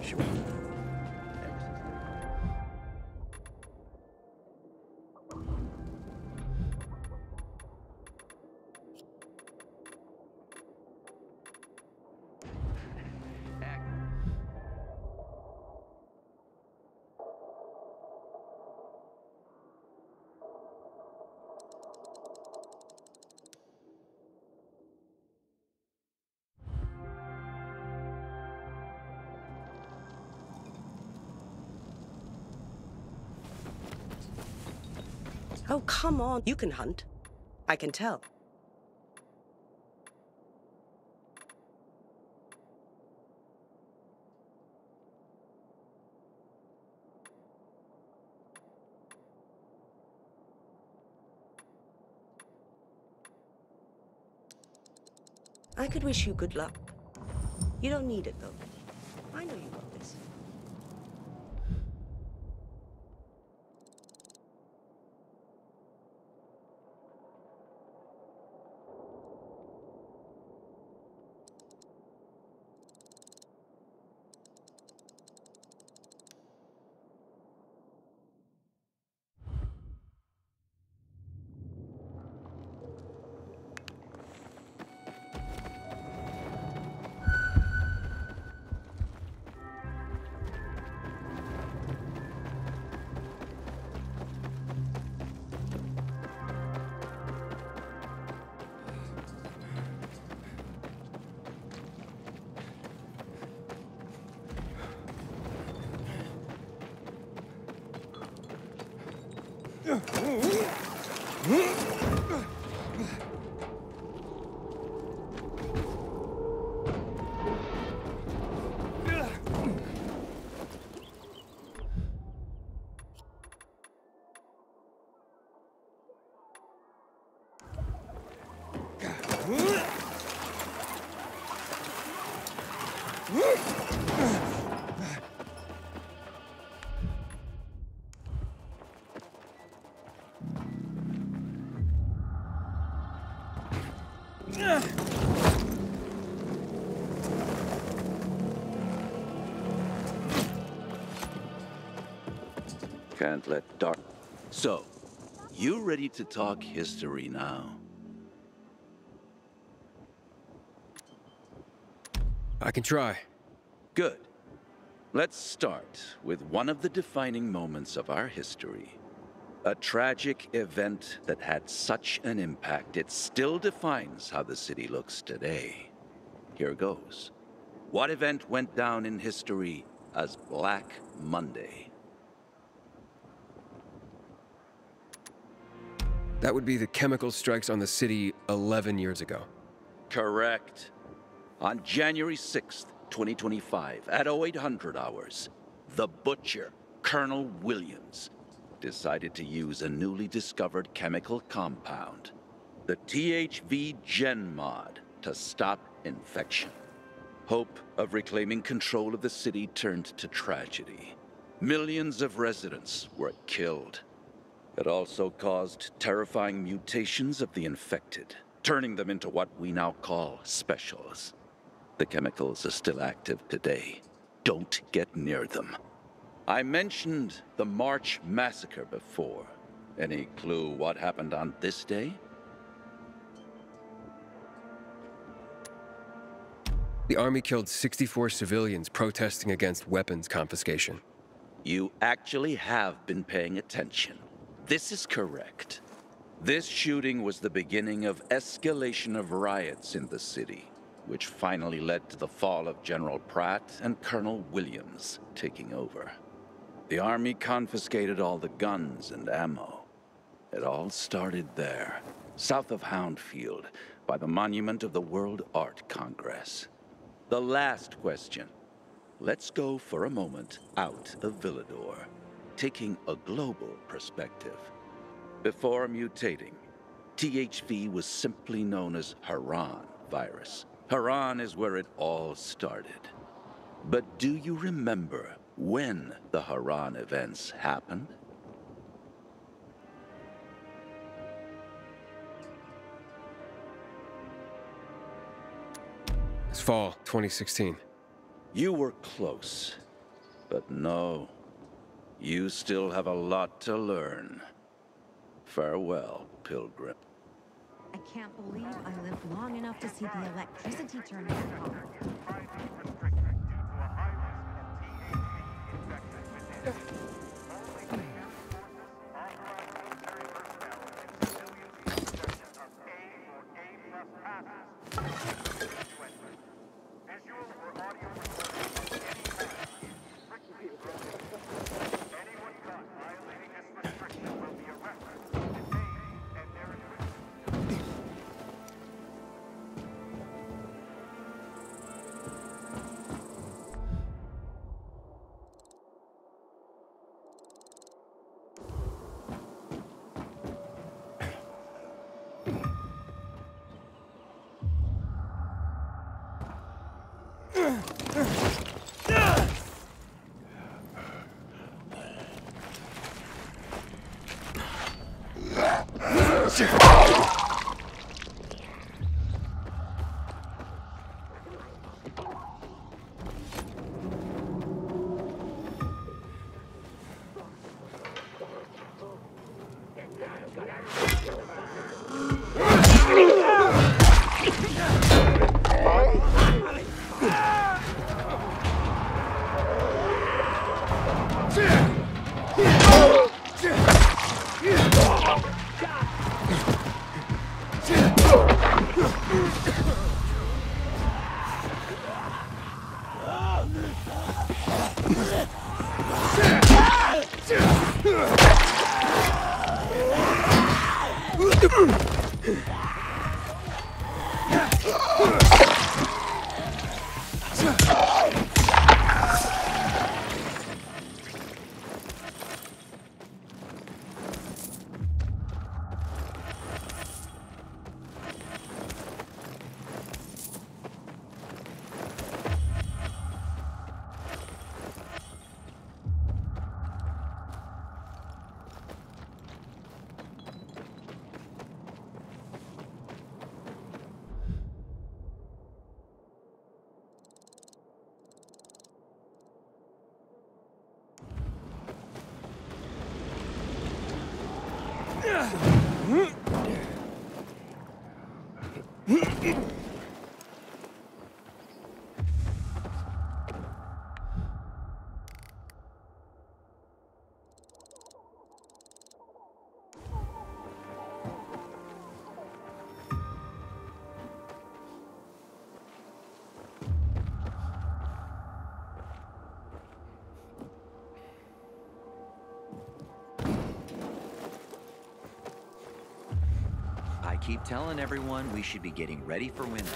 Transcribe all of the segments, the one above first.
Sure. Oh, come on. You can hunt. I can tell. I could wish you good luck. You don't need it, though. I know you want this. Can't let dark... So, you ready to talk history now? I can try. Good. Let's start with one of the defining moments of our history. A tragic event that had such an impact, it still defines how the city looks today. Here goes. What event went down in history as Black Monday? That would be the chemical strikes on the city 11 years ago. Correct. On January 6th, 2025, at 0800 hours, the Butcher, Colonel Williams, decided to use a newly discovered chemical compound, the THV Gen Mod, to stop infection. Hope of reclaiming control of the city turned to tragedy. Millions of residents were killed. It also caused terrifying mutations of the infected, turning them into what we now call specials. The chemicals are still active today. Don't get near them. I mentioned the March Massacre before. Any clue what happened on this day? The army killed 64 civilians protesting against weapons confiscation. You actually have been paying attention. This is correct. This shooting was the beginning of escalation of riots in the city, which finally led to the fall of General Pratt and Colonel Williams taking over. The army confiscated all the guns and ammo. It all started there, south of Houndfield, by the monument of the World Art Congress. The last question. Let's go for a moment out of Villador, taking a global perspective. Before mutating, THV was simply known as Haran virus. Haran is where it all started. But do you remember when the Haran events happened? It's fall 2016. You were close. But no, you still have a lot to learn. Farewell, Pilgrim. I can't believe I lived long enough to see the electricity turn back on. I keep telling everyone we should be getting ready for winter.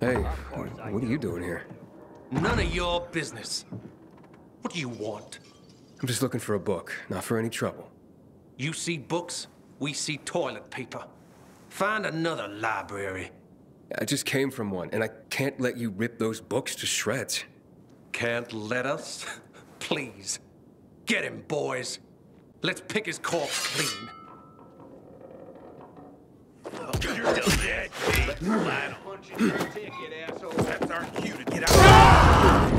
Hey, what are you doing here? None of your business. What do you want? I'm just looking for a book, not for any trouble. You see books, we see toilet paper. Find another library. I just came from one, and I can't let you rip those books to shreds. Can't let us? Please. Get him, boys. Let's pick his corpse clean. You're still dead, Pete. Flat punching your ticket, asshole. That's our cue to get out.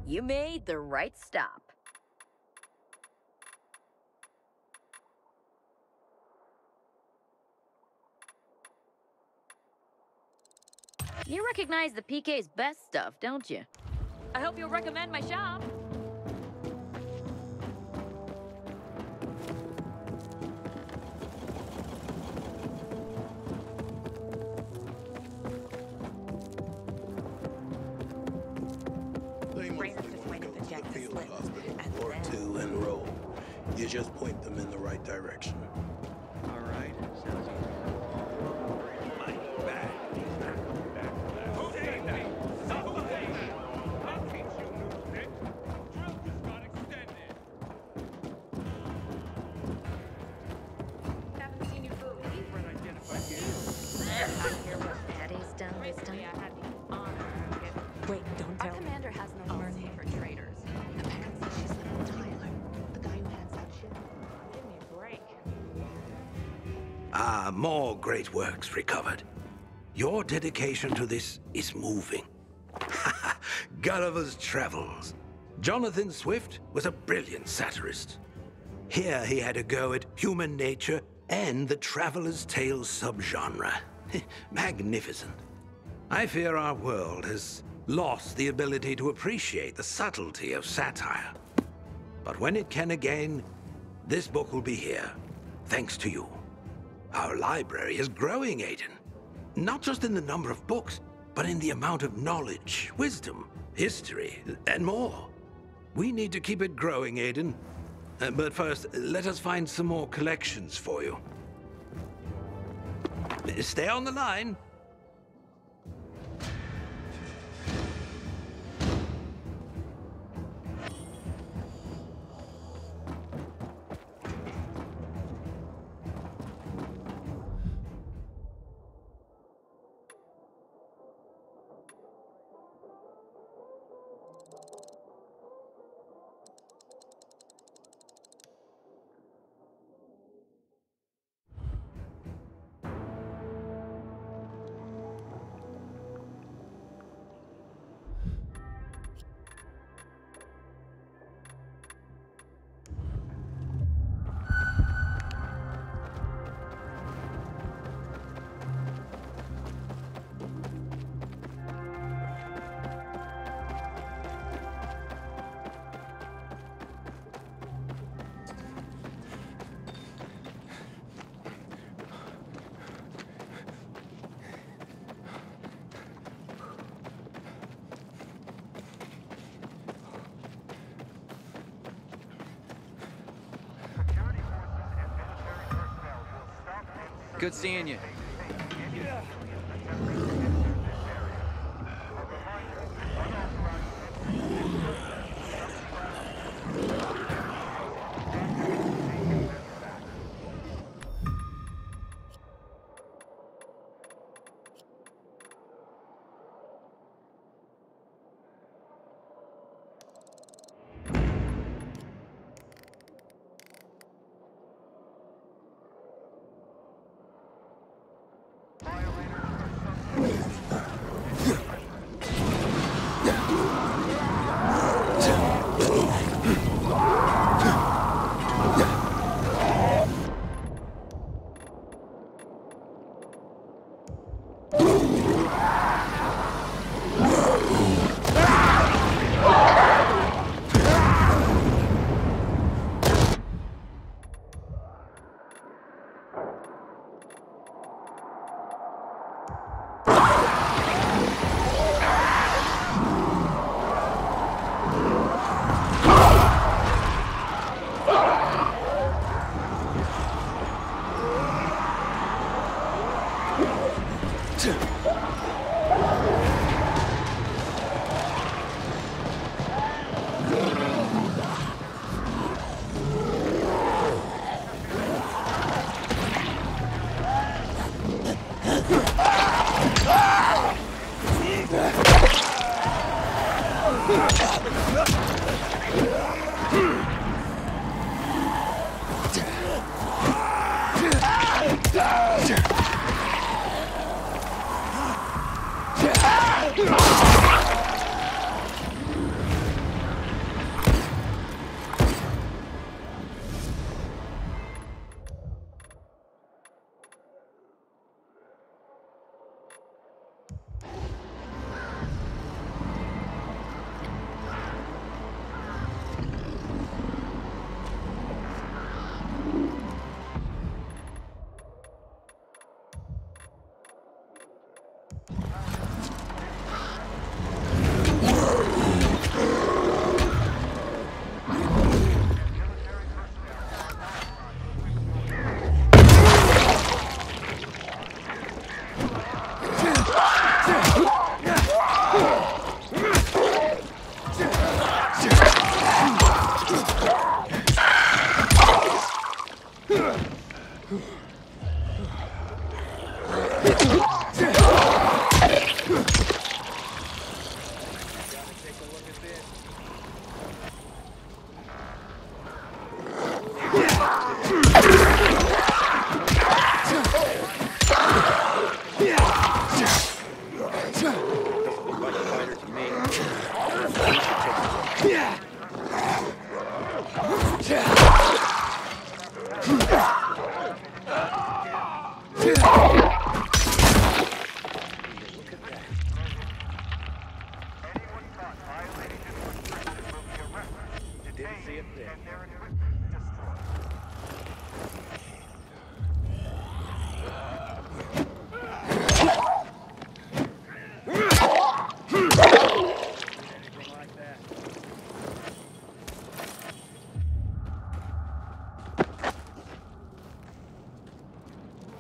You made the right stop. You recognize the PK's best stuff, don't you? I hope you'll recommend my shop. They mostly want to go to the field hospital or two and roll. You just point them in the right direction. All right, sounds easy. Money back. Haven't seen you for a week. I hear what Daddy's done this time. Recently, I had the honor of getting... Wait, don't Our tell me. commander has no mercy for traitors. Apparently, she's little Tyler, the guy who hands out shit. Give me a break. Ah, more great works recovered. Your dedication to this is moving. Gulliver's Travels. Jonathan Swift was a brilliant satirist. Here he had a go at human nature and the traveler's tale subgenre. Magnificent. I fear our world has lost the ability to appreciate the subtlety of satire. But when it can again, this book will be here, thanks to you. Our library is growing, Aiden. Not just in the number of books, but in the amount of knowledge, wisdom, history, and more. We need to keep it growing, Aiden. But first, let us find some more collections for you. Stay on the line. Good seeing you.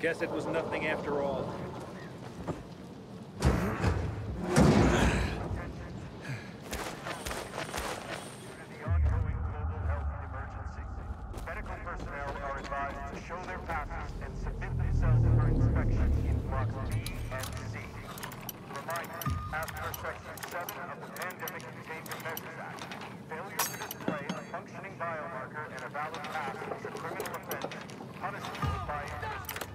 Guess it was nothing after all. Medical personnel are advised to show their passes and submit themselves for inspection in blocks B and C. Reminder, as per Section 7 of the Pandemic Containment Measures Act, failure to display a functioning biomarker and a valid pass is a criminal offense, punishable by imprisonment.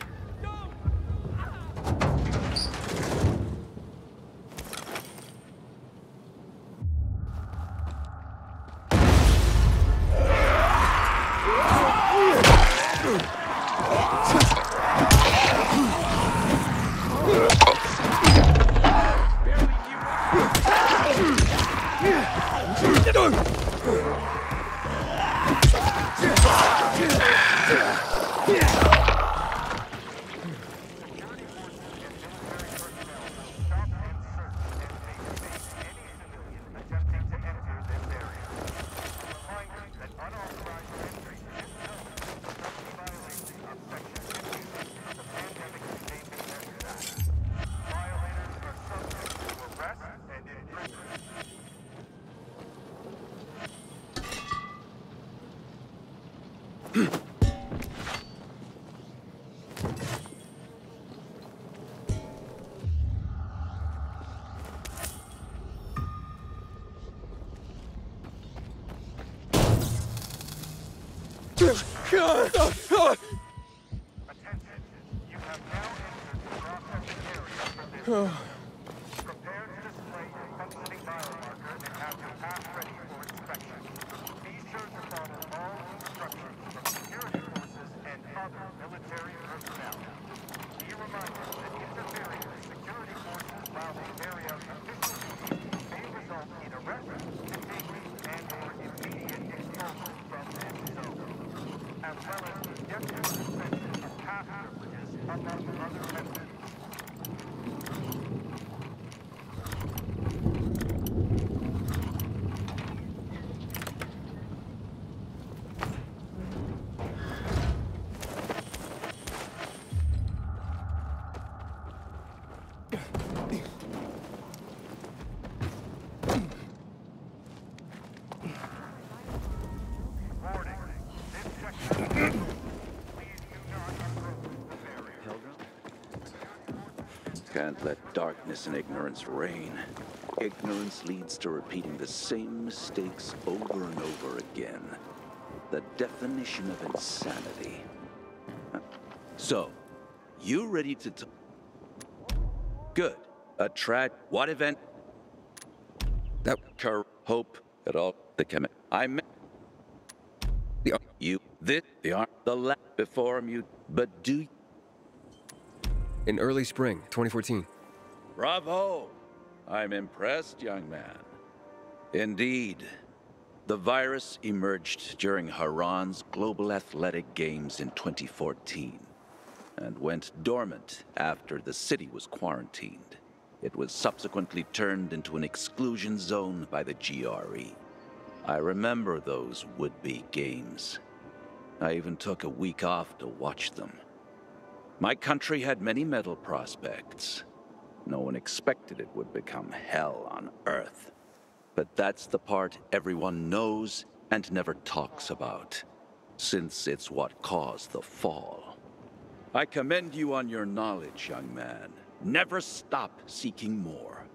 Prepare to display your functioning biomarker and have your pass ready for inspection. Be sure to follow all instructions from security forces and other military personnel. Be reminded that interfering with security forces while they carry out official duties may result in arrest, detainment, and/or immediate expulsion from this zone, as well as indefinite suspension of pass privileges, among other penalties. Can't let darkness and ignorance reign. Ignorance leads to repeating the same mistakes over and over again. The definition of insanity. So, you ready to Good. What event? That... Hope at all. The I met... The... You... This... The lab before you... But do... In early spring, 2014. Bravo! I'm impressed, young man. Indeed. The virus emerged during Haran's Global Athletic Games in 2014 and went dormant after the city was quarantined. It was subsequently turned into an exclusion zone by the GRE. I remember those would-be games. I even took a week off to watch them. My country had many medal prospects. No one expected it would become hell on Earth. But that's the part everyone knows and never talks about, since it's what caused the fall. I commend you on your knowledge, young man, Never stop seeking more.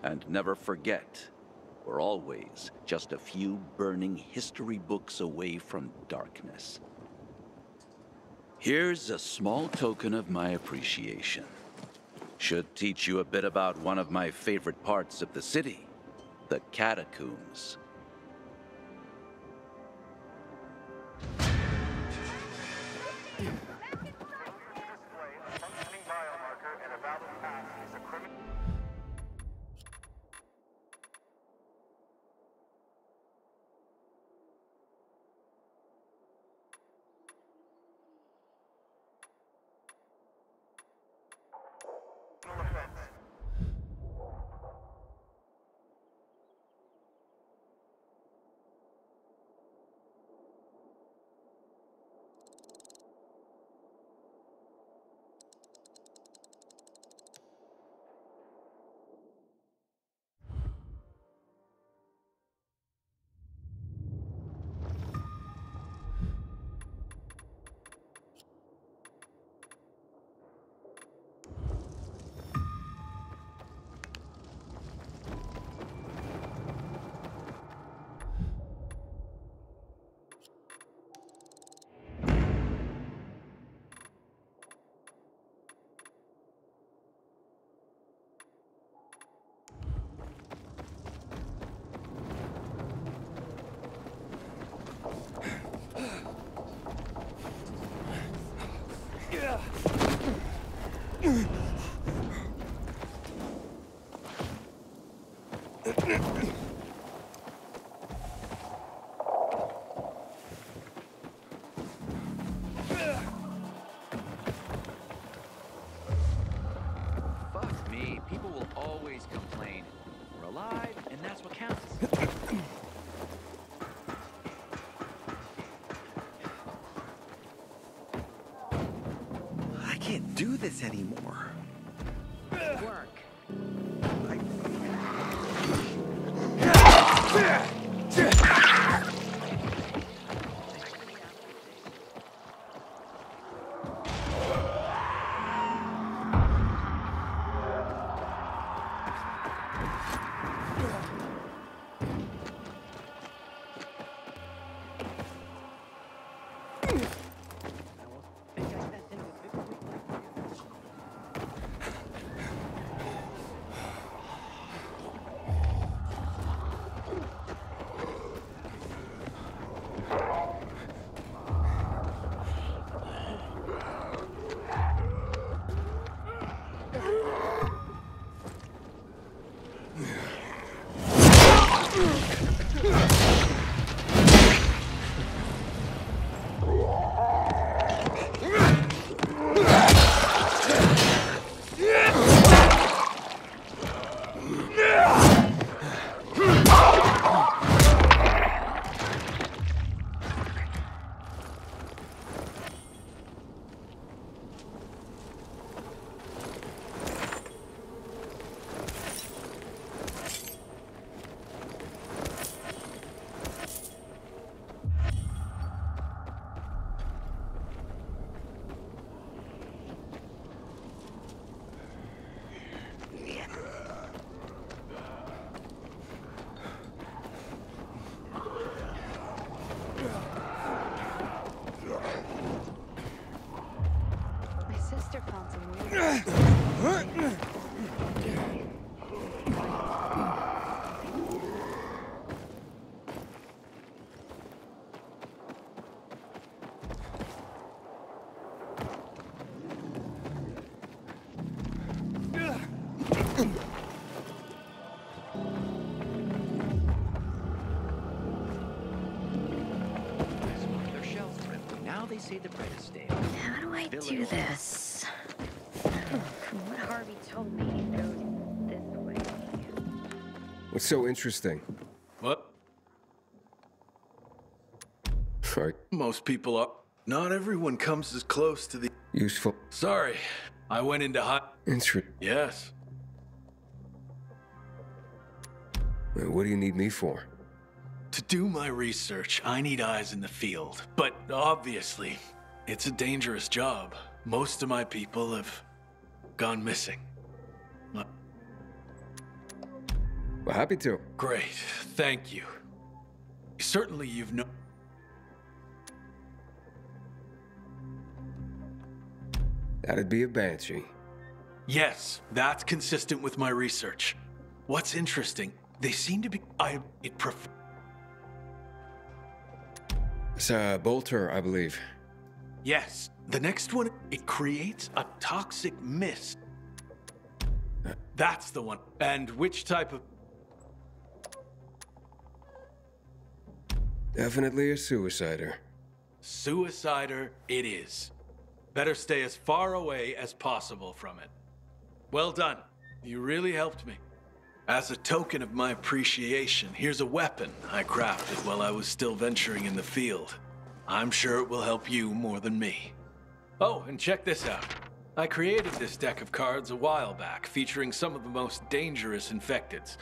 And never forget, we're always just a few burning history books away from darkness. Here's a small token of my appreciation. Should teach you a bit about one of my favorite parts of the city, the catacombs. Fuck me, people will always complain. We're alive, and that's what counts. I can't do this anymore. Work. My sister found some weird. Their shells are empty. Now they say the bread is stale. How do I do this? From what Harvey told me, it goes this way. What's so interesting? What? Sorry. Most people are. Not everyone comes as close to the... Useful. Sorry, I went into hot... Yes. What do you need me for? To do my research, I need eyes in the field. But obviously, it's a dangerous job. Most of my people have gone missing. Well, happy to. Great, thank you. Certainly you've no... That'd be a banshee. Yes, that's consistent with my research. What's interesting, they seem to be... It's a bolter, I believe. Yes, the next one, it creates a toxic mist. That's the one. And which type of... Definitely a suicider. Suicider it is. Better stay as far away as possible from it. Well done. You really helped me. As a token of my appreciation, here's a weapon I crafted while I was still venturing in the field. I'm sure it will help you more than me. Oh, and check this out. I created this deck of cards a while back, featuring some of the most dangerous infecteds,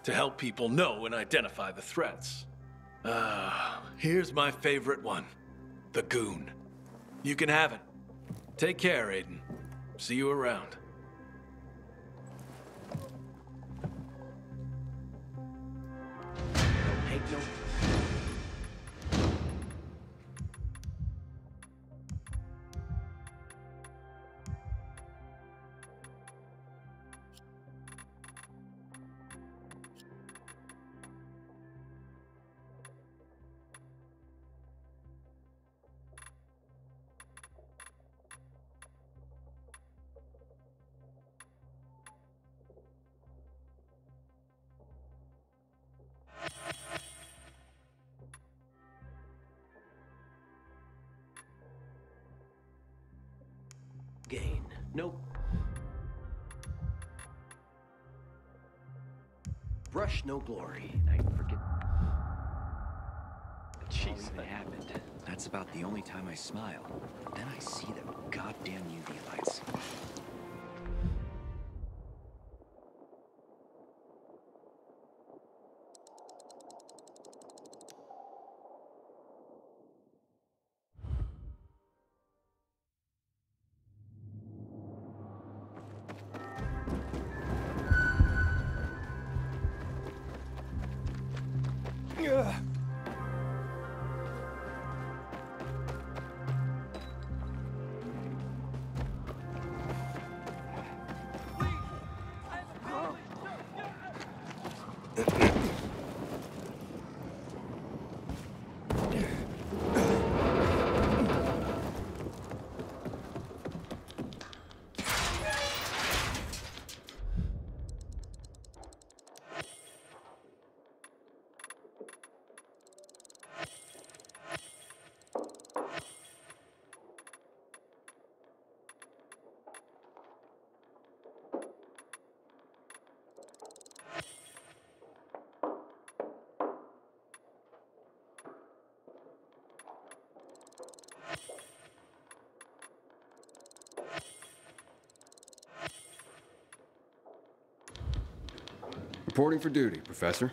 to help people know and identify the threats. Here's my favorite one. The Goon. You can have it. Take care, Aiden. See you around. Hey, no. Gain. Nope. Brush, no glory. I forget. Jeez, that happened. That's about the only time I smile. Then I see them goddamn UV lights. Reporting for duty, Professor.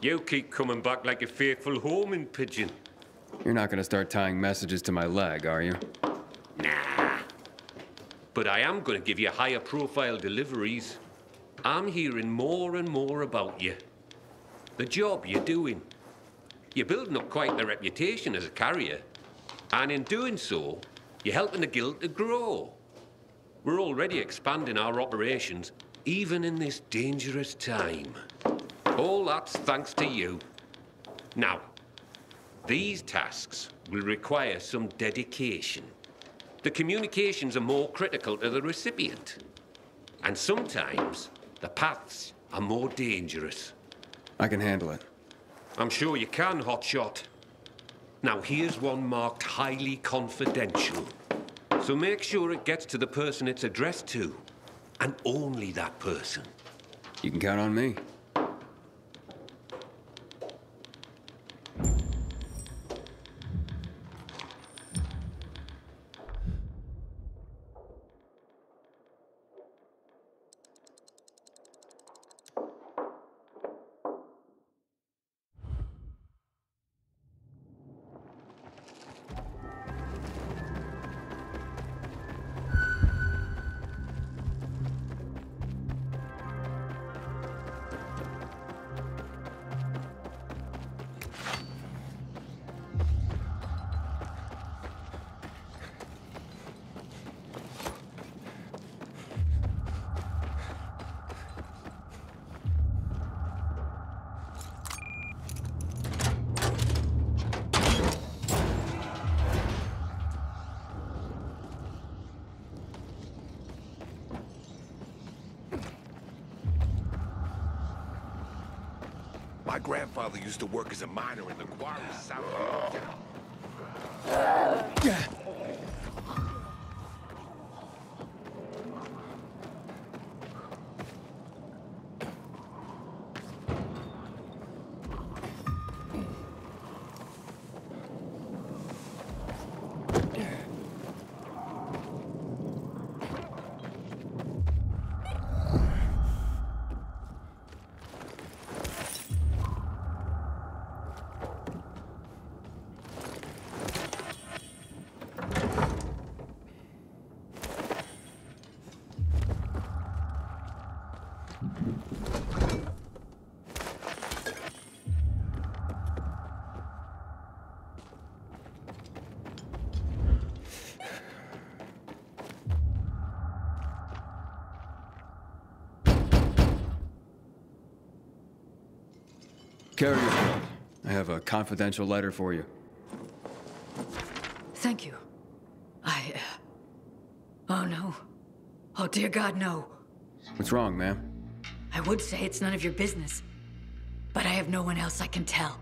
You keep coming back like a faithful homing pigeon. You're not gonna start tying messages to my leg, are you? Nah. But I am gonna give you higher profile deliveries. I'm hearing more and more about you. The job you're doing. You're building up quite the reputation as a carrier. And in doing so, you're helping the guild to grow. We're already expanding our operations, even in this dangerous time. All that's thanks to you. Now, these tasks will require some dedication. The communications are more critical to the recipient. And sometimes, the paths are more dangerous. I can handle it. I'm sure you can, Hotshot. Now, here's one marked highly confidential. So make sure it gets to the person it's addressed to. And only that person. You can count on me. My grandfather used to work as a miner in the quarries south of town. Carrier, I have a confidential letter for you. Thank you. Oh no. Oh dear God, no. What's wrong, ma'am? I would say it's none of your business, but I have no one else I can tell.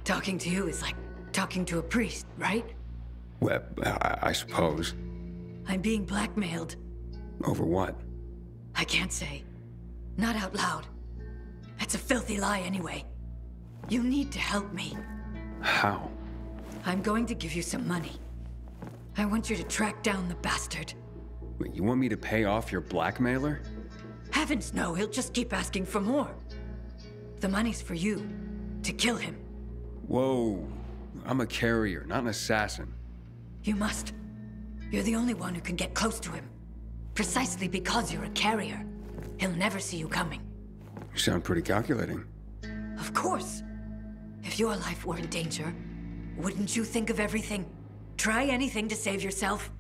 Talking to you is like talking to a priest, right? Well, I suppose. I'm being blackmailed. Over what? I can't say. Not out loud. It's a filthy lie anyway. You need to help me. How? I'm going to give you some money. I want you to track down the bastard. Wait, you want me to pay off your blackmailer? Heavens no, he'll just keep asking for more. The money's for you, to kill him. Whoa, I'm a carrier, not an assassin. You must. You're the only one who can get close to him. Precisely because you're a carrier. He'll never see you coming. You sound pretty calculating. Of course. If your life were in danger, wouldn't you think of everything? Try anything to save yourself?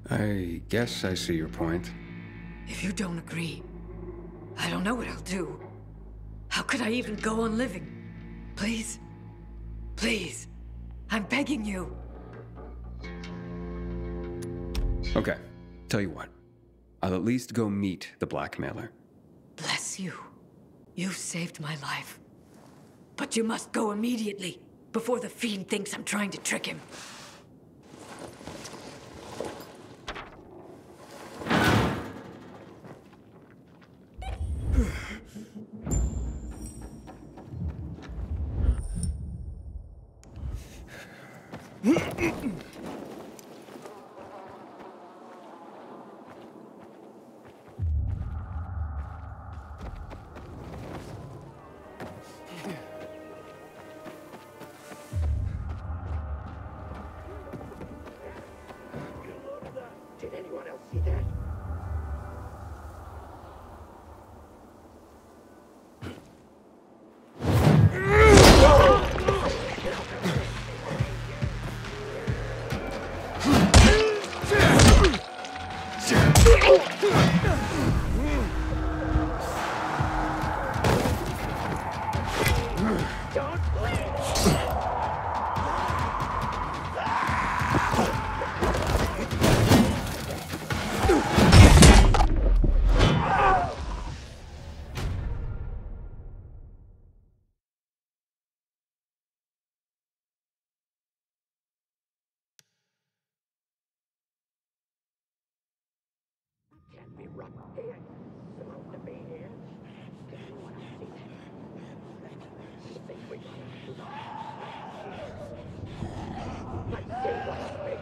I guess I see your point. If you don't agree, I don't know what I'll do. How could I even go on living? Please? Please. I'm begging you. Okay, tell you what. I'll at least go meet the blackmailer. Bless you. You've saved my life. But you must go immediately, before the fiend thinks I'm trying to trick him. Did anyone else see that? Can't be right here. Supposed to be here. Did anyone else see that? Think we're gonna shoot him? Let's see what's big.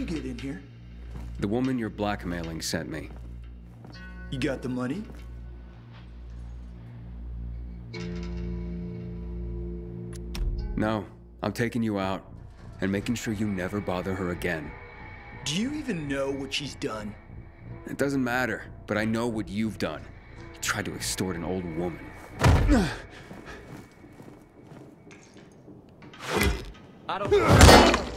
you get in here? The woman you're blackmailing sent me. You got the money? No, I'm taking you out and making sure you never bother her again. Do you even know what she's done? It doesn't matter, but I know what you've done. You tried to extort an old woman. I don't...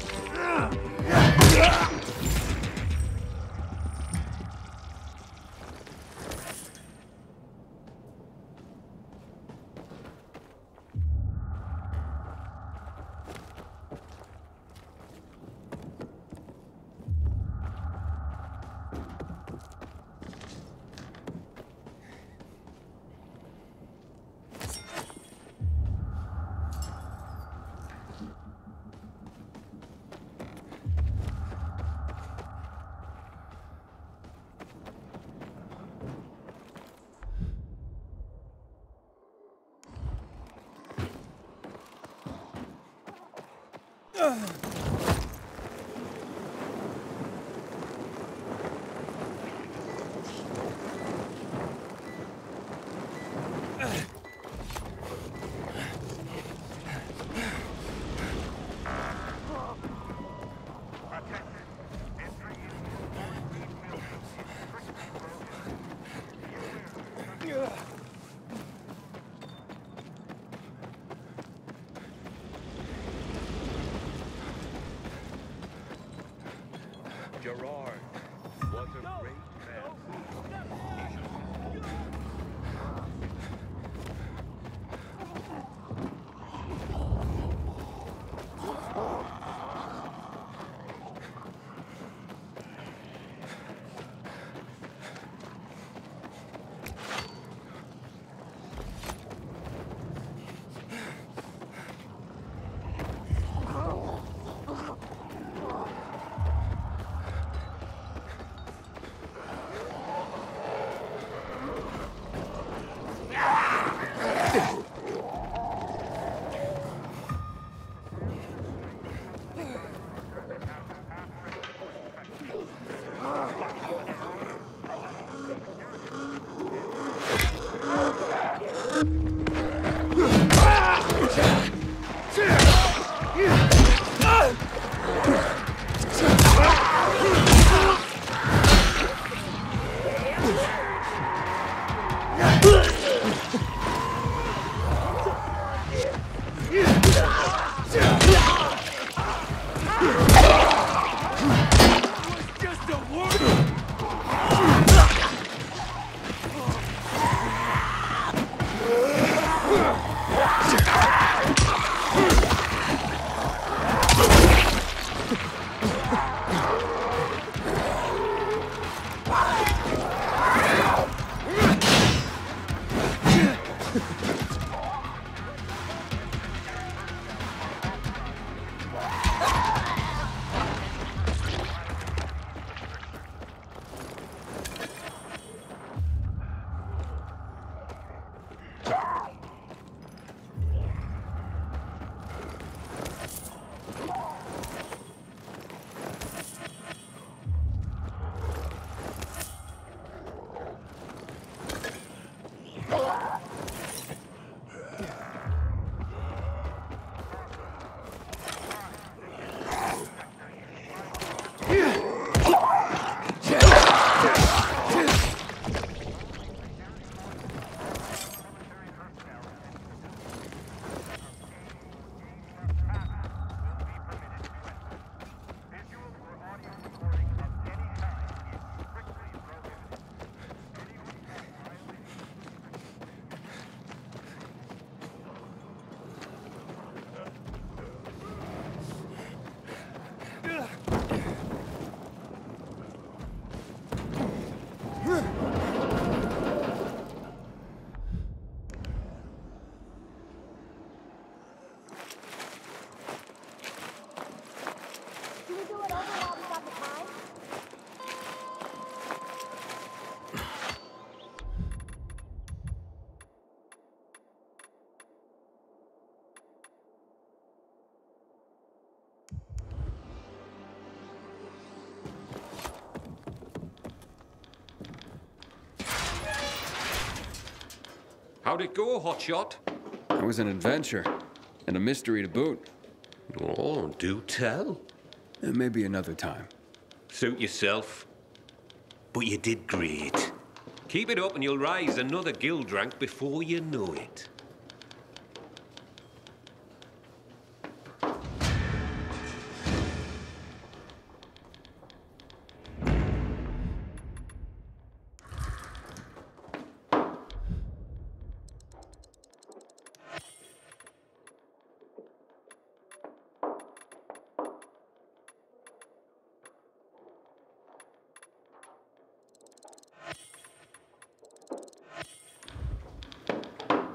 Gerard was a great man. How'd it go, Hotshot? It was an adventure, and a mystery to boot. Oh, do tell. Maybe another time. Suit yourself. But you did great. Keep it up and you'll rise another guild rank before you know it.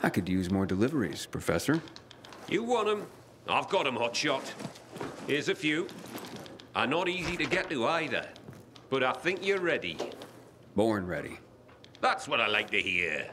I could use more deliveries, Professor. You want them? I've got them, Hotshot. Here's a few. Are not easy to get to either. But I think you're ready. Born ready. That's what I like to hear.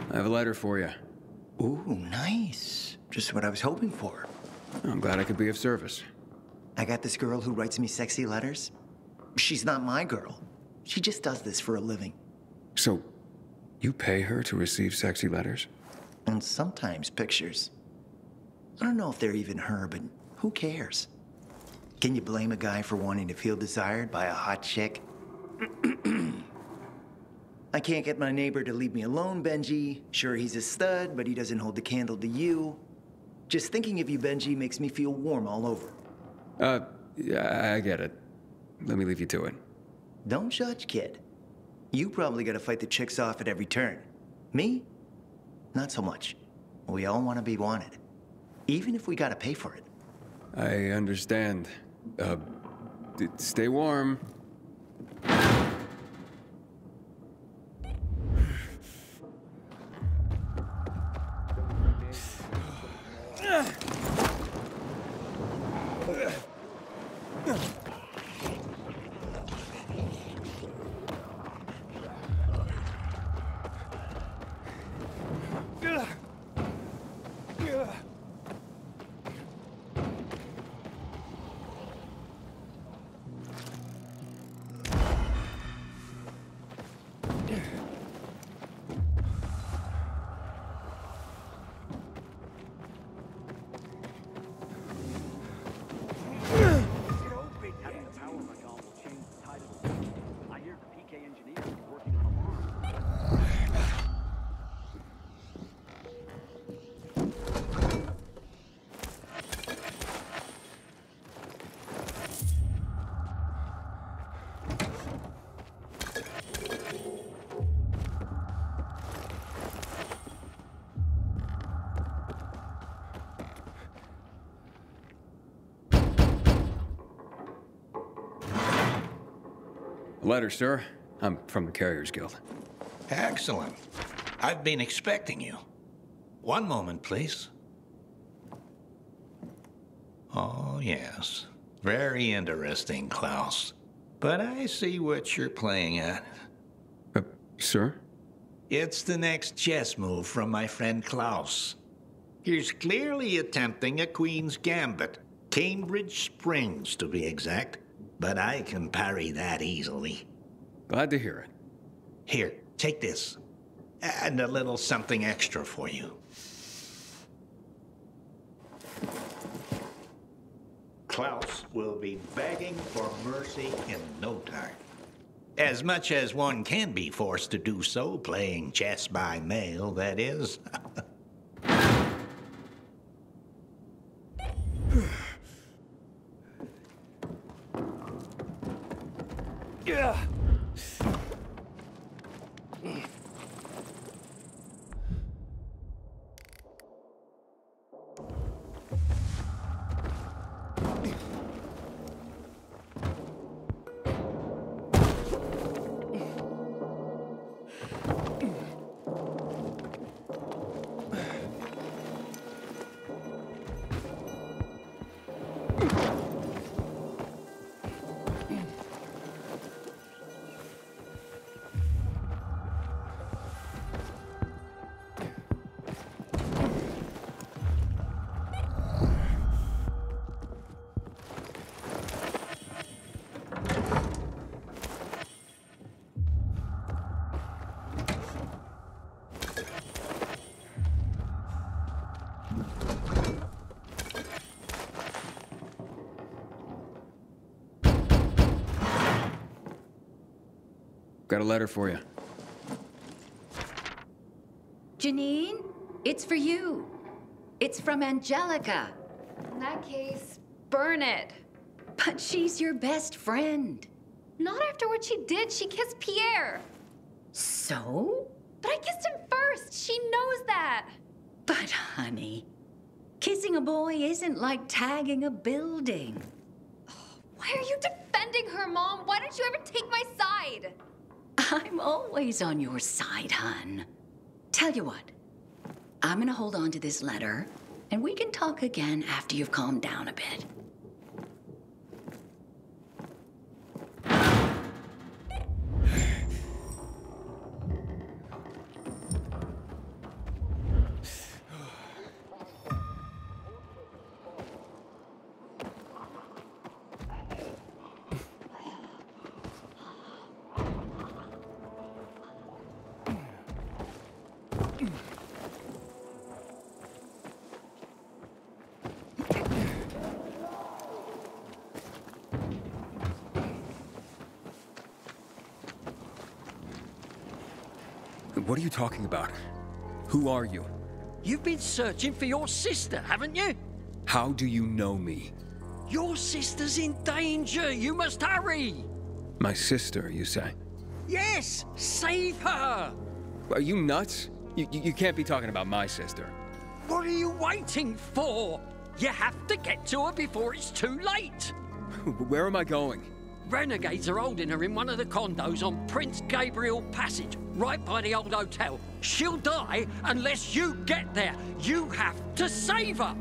I have a letter for you. Ooh, nice. Just what I was hoping for. I'm glad I could be of service. I got this girl who writes me sexy letters. She's not my girl. She just does this for a living. So, you pay her to receive sexy letters? And sometimes pictures. I don't know if they're even her, but who cares? Can you blame a guy for wanting to feel desired by a hot chick? I can't get my neighbor to leave me alone, Benji. Sure, he's a stud, but he doesn't hold the candle to you. Just thinking of you, Benji, makes me feel warm all over. Yeah, I get it. Let me leave you to it. Don't judge, kid. You probably gotta fight the chicks off at every turn. Me? Not so much. We all want to be wanted. Even if we gotta pay for it. I understand. Stay warm. Letter, sir. I'm from the Carriers Guild. Excellent. I've been expecting you. One moment, please. Oh, yes. Very interesting, Klaus. But I see what you're playing at. Sir? It's the next chess move from my friend Klaus. He's clearly attempting a Queen's Gambit. Cambridge Springs, to be exact. But I can parry that easily. Glad to hear it. Here, take this. And a little something extra for you. Klaus will be begging for mercy in no time. As much as one can be forced to do so, playing chess by mail, that is. Yeah. Got a letter for you. Janine, it's for you. It's from Angelica. In that case, burn it. But she's your best friend. Not after what she did. She kissed Pierre. So? But I kissed him first. She knows that. But honey, kissing a boy isn't like tagging a building. Why are you defending her, Mom? Why don't you ever take my side? I'm always on your side, hon. Tell you what, I'm gonna hold on to this letter, and we can talk again after you've calmed down a bit. What are you talking about? Who are you? You've been searching for your sister, haven't you? How do you know me? Your sister's in danger. You must hurry. My sister, you say? Yes, save her. Are you nuts? You can't be talking about my sister. What are you waiting for? You have to get to her before it's too late. Where am I going? Renegades are holding her in one of the condos on Prince Gabriel Passage, right by the old hotel. She'll die unless you get there. You have to save her.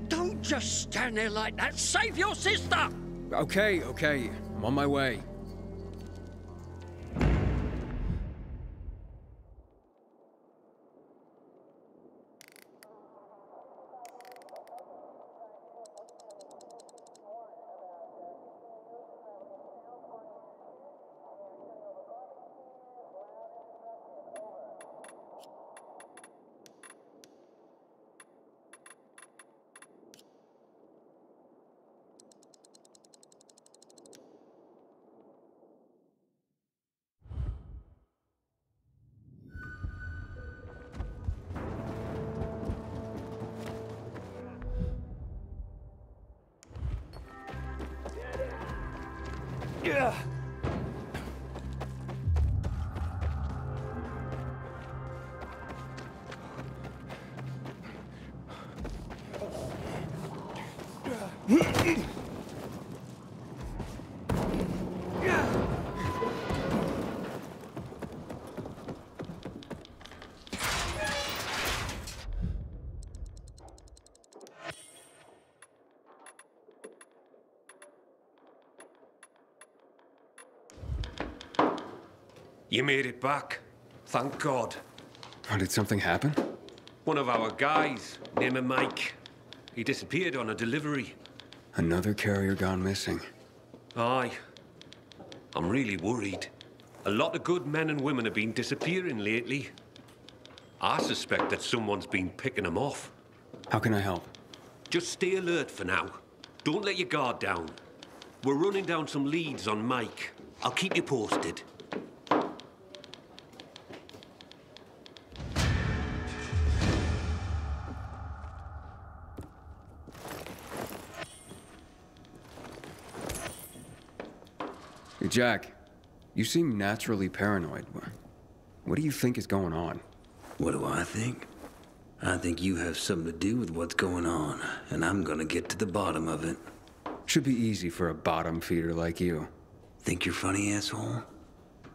Don't just stand there like that. Save your sister! Okay. I'm on my way. Yeah. You made it back. Thank God. Oh, did something happen? One of our guys, name him Mike. He disappeared on a delivery. Another carrier gone missing. Aye. I'm really worried. A lot of good men and women have been disappearing lately. I suspect that someone's been picking them off. How can I help? Just stay alert for now. Don't let your guard down. We're running down some leads on Mike. I'll keep you posted. Hey, Jack. You seem naturally paranoid. What do you think is going on? What do I think? I think you have something to do with what's going on, and I'm gonna get to the bottom of it. Should be easy for a bottom feeder like you. Think you're funny, asshole?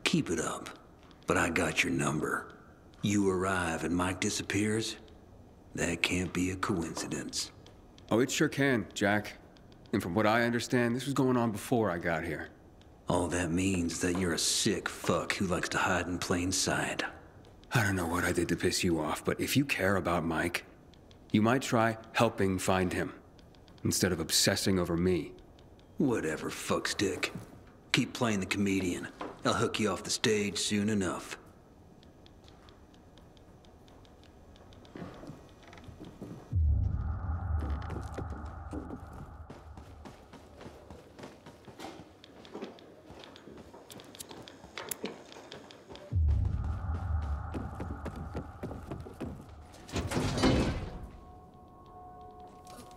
Keep it up. But I got your number. You arrive and Mike disappears? That can't be a coincidence. Oh, it sure can, Jack. And from what I understand, this was going on before I got here. All that means that you're a sick fuck who likes to hide in plain sight. I don't know what I did to piss you off, but if you care about Mike, you might try helping find him, instead of obsessing over me. Whatever, fuckstick. Keep playing the comedian. I'll hook you off the stage soon enough.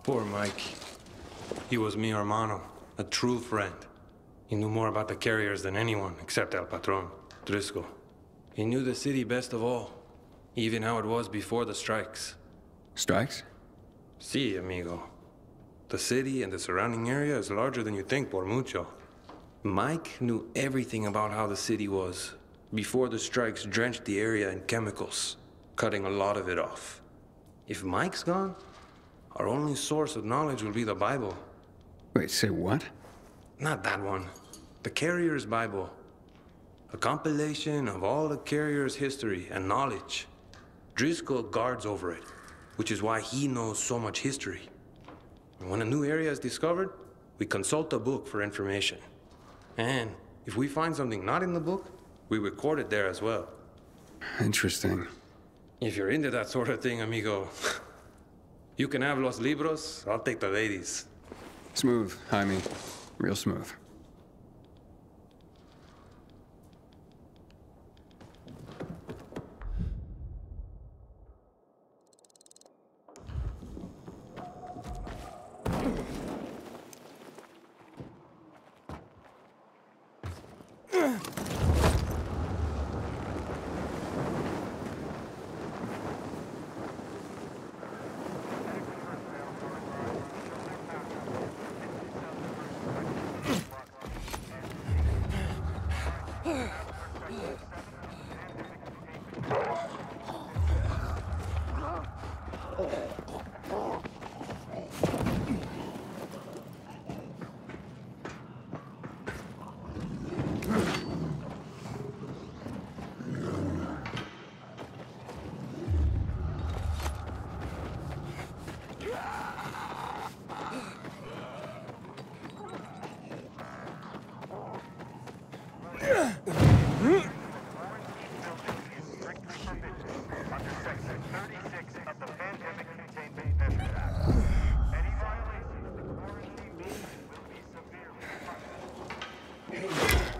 Poor Mike. He was mi hermano, a true friend. He knew more about the carriers than anyone, except El Patron, Driscoll. He knew the city best of all, even how it was before the strikes. Strikes? Si, amigo. The city and the surrounding area is larger than you think, por mucho. Mike knew everything about how the city was, before the strikes drenched the area in chemicals, cutting a lot of it off. If Mike's gone, our only source of knowledge will be the Bible. Wait, say what? Not that one. The Carrier's Bible. A compilation of all the Carrier's history and knowledge. Driscoll guards over it, which is why he knows so much history. And when a new area is discovered, we consult the book for information. And if we find something not in the book, we record it there as well. Interesting. If you're into that sort of thing, amigo, you can have los libros, I'll take the ladies. Smooth, Jaime. Real smooth.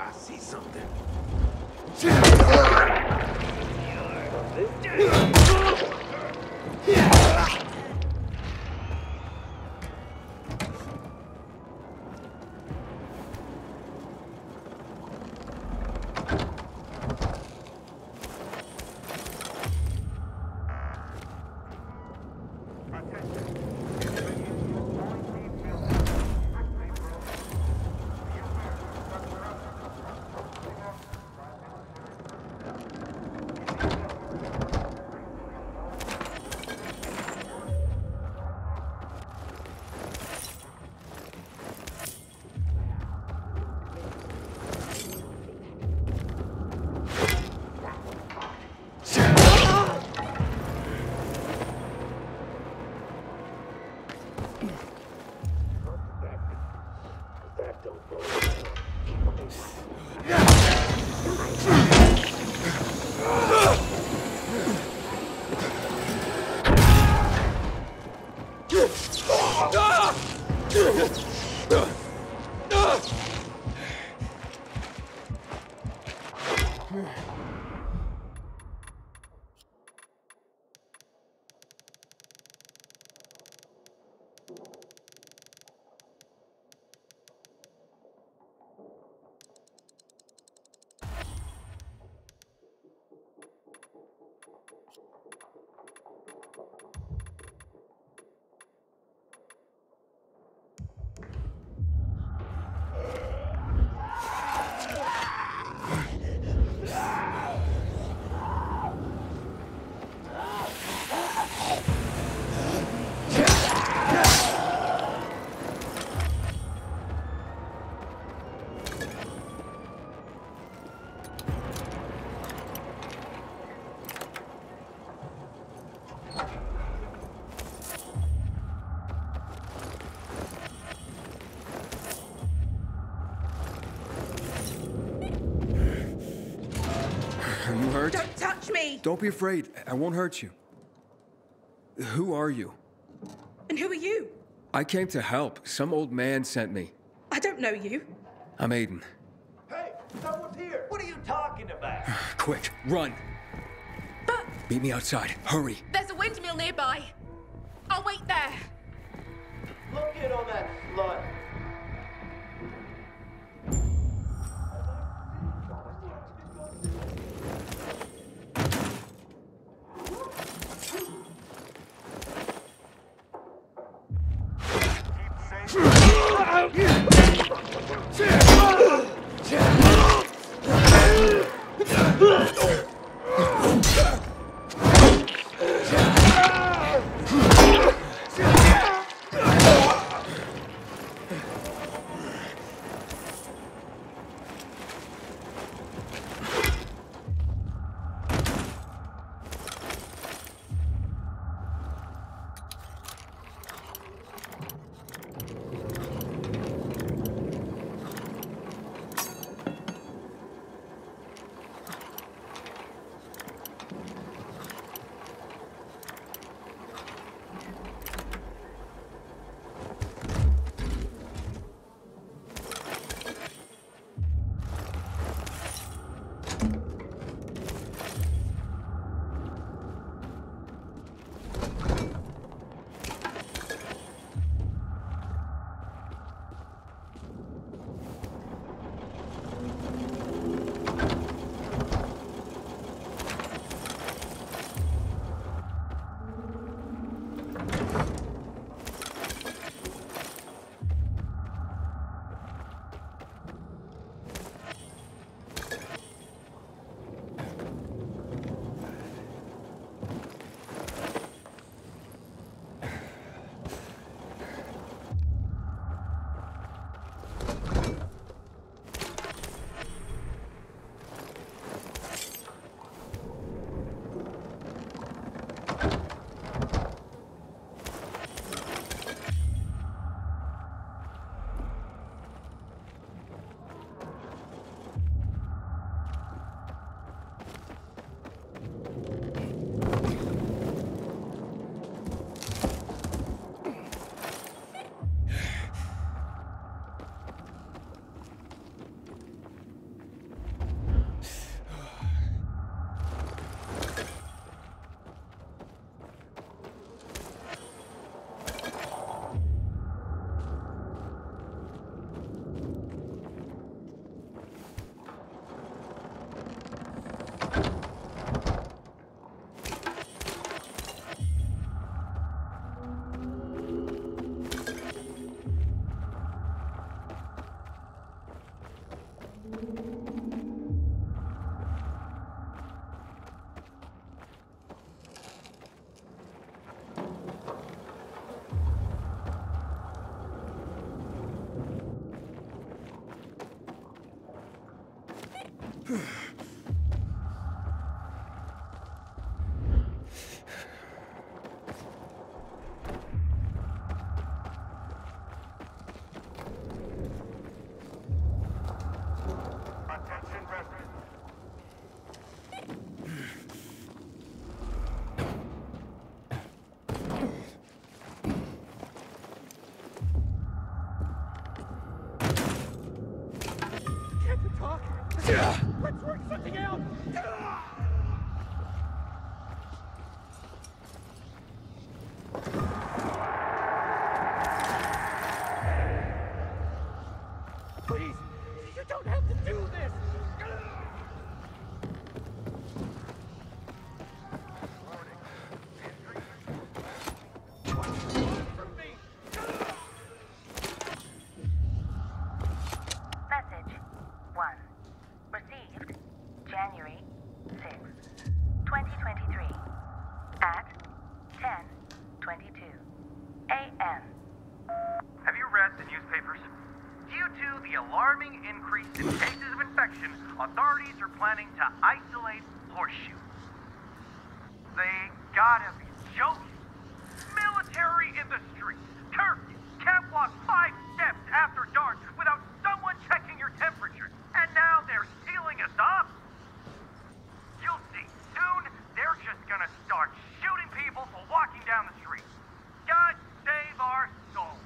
I see something. You hurt? Don't touch me! Don't be afraid. I won't hurt you. Who are you? And who are you? I came to help. Some old man sent me. I don't know you. I'm Aiden. Hey, someone's here! What are you talking about? Quick, run! But... Meet me outside. Hurry! There's a windmill nearby. I'll wait there. Look in on that slut. Let's work something out! Please, you don't have to do this! Message 1. Received January 6th, 2023 at 10:22 a.m. Have you read the newspapers? Due to the alarming increase in cases of infection, authorities are planning to isolate Horseshoe. They gotta be joking. Military in the streets. Curfew. Can't walk 5 steps after dark without someone checking your temperature. And now they're sealing us off? You'll see. Soon, they're just gonna start shooting people for walking down the street. God save our souls.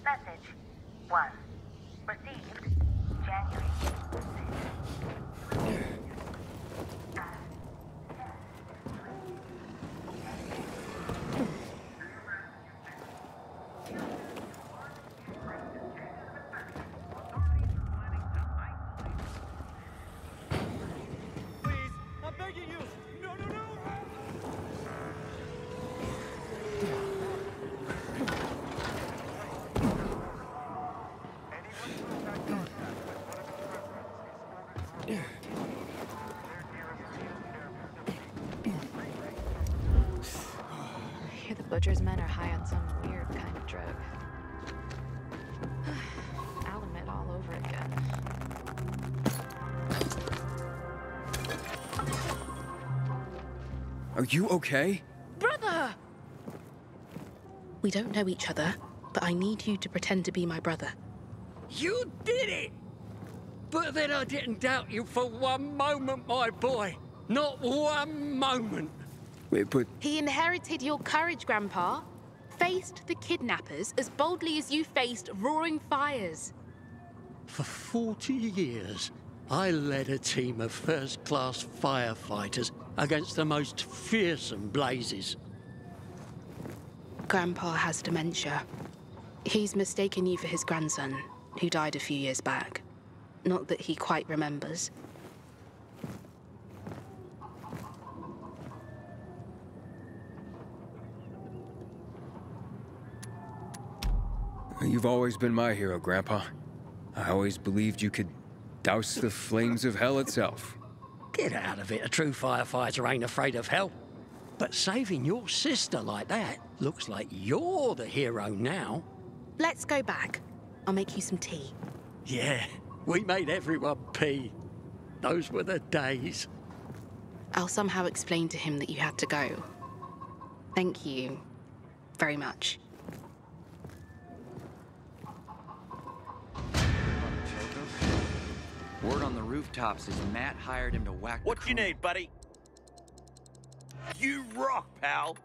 Message 1. Received January 6th. Please, I'm begging you! No, no, no! I hear the butcher's men are high on some weird kind of drug. I'll admit all over again. Are you okay? Brother! We don't know each other, but I need you to pretend to be my brother. You did it! But then I didn't doubt you for one moment, my boy. Not one moment. Wait, but... He inherited your courage, Grandpa. Faced the kidnappers as boldly as you faced roaring fires. For 40 years, I led a team of first-class firefighters against the most fearsome blazes. Grandpa has dementia. He's mistaken you for his grandson, who died a few years back. Not that he quite remembers. You've always been my hero, Grandpa. I always believed you could douse the flames of hell itself. Get out of it. A true firefighter ain't afraid of hell. But saving your sister like that looks like you're the hero now. Let's go back. I'll make you some tea. Yeah, we made everyone pee. Those were the days. I'll somehow explain to him that you had to go. Thank you very much. Word on the rooftops is Matt hired him to whack. What you need, buddy? You rock, pal.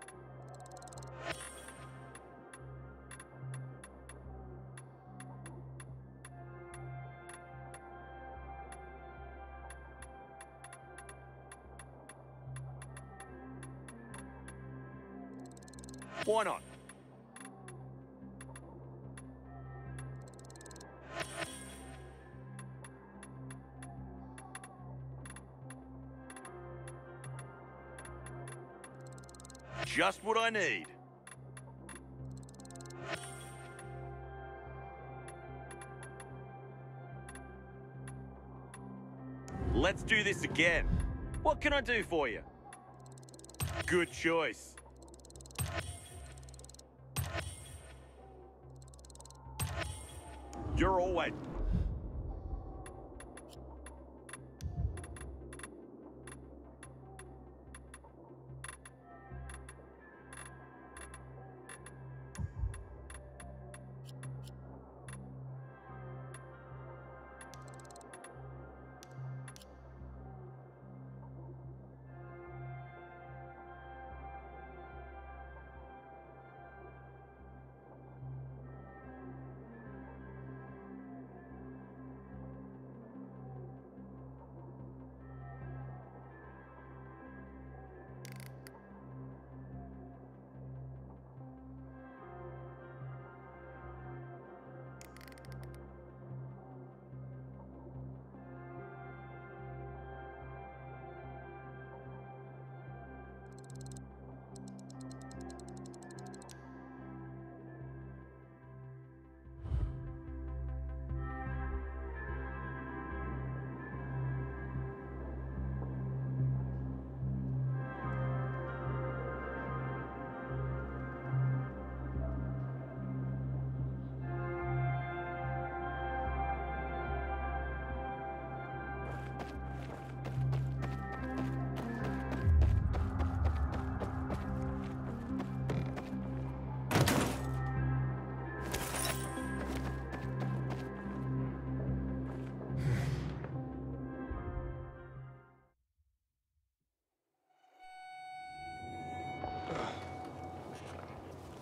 Why not? Just what I need. Let's do this again. What can I do for you? Good choice. You're always...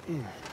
Mm.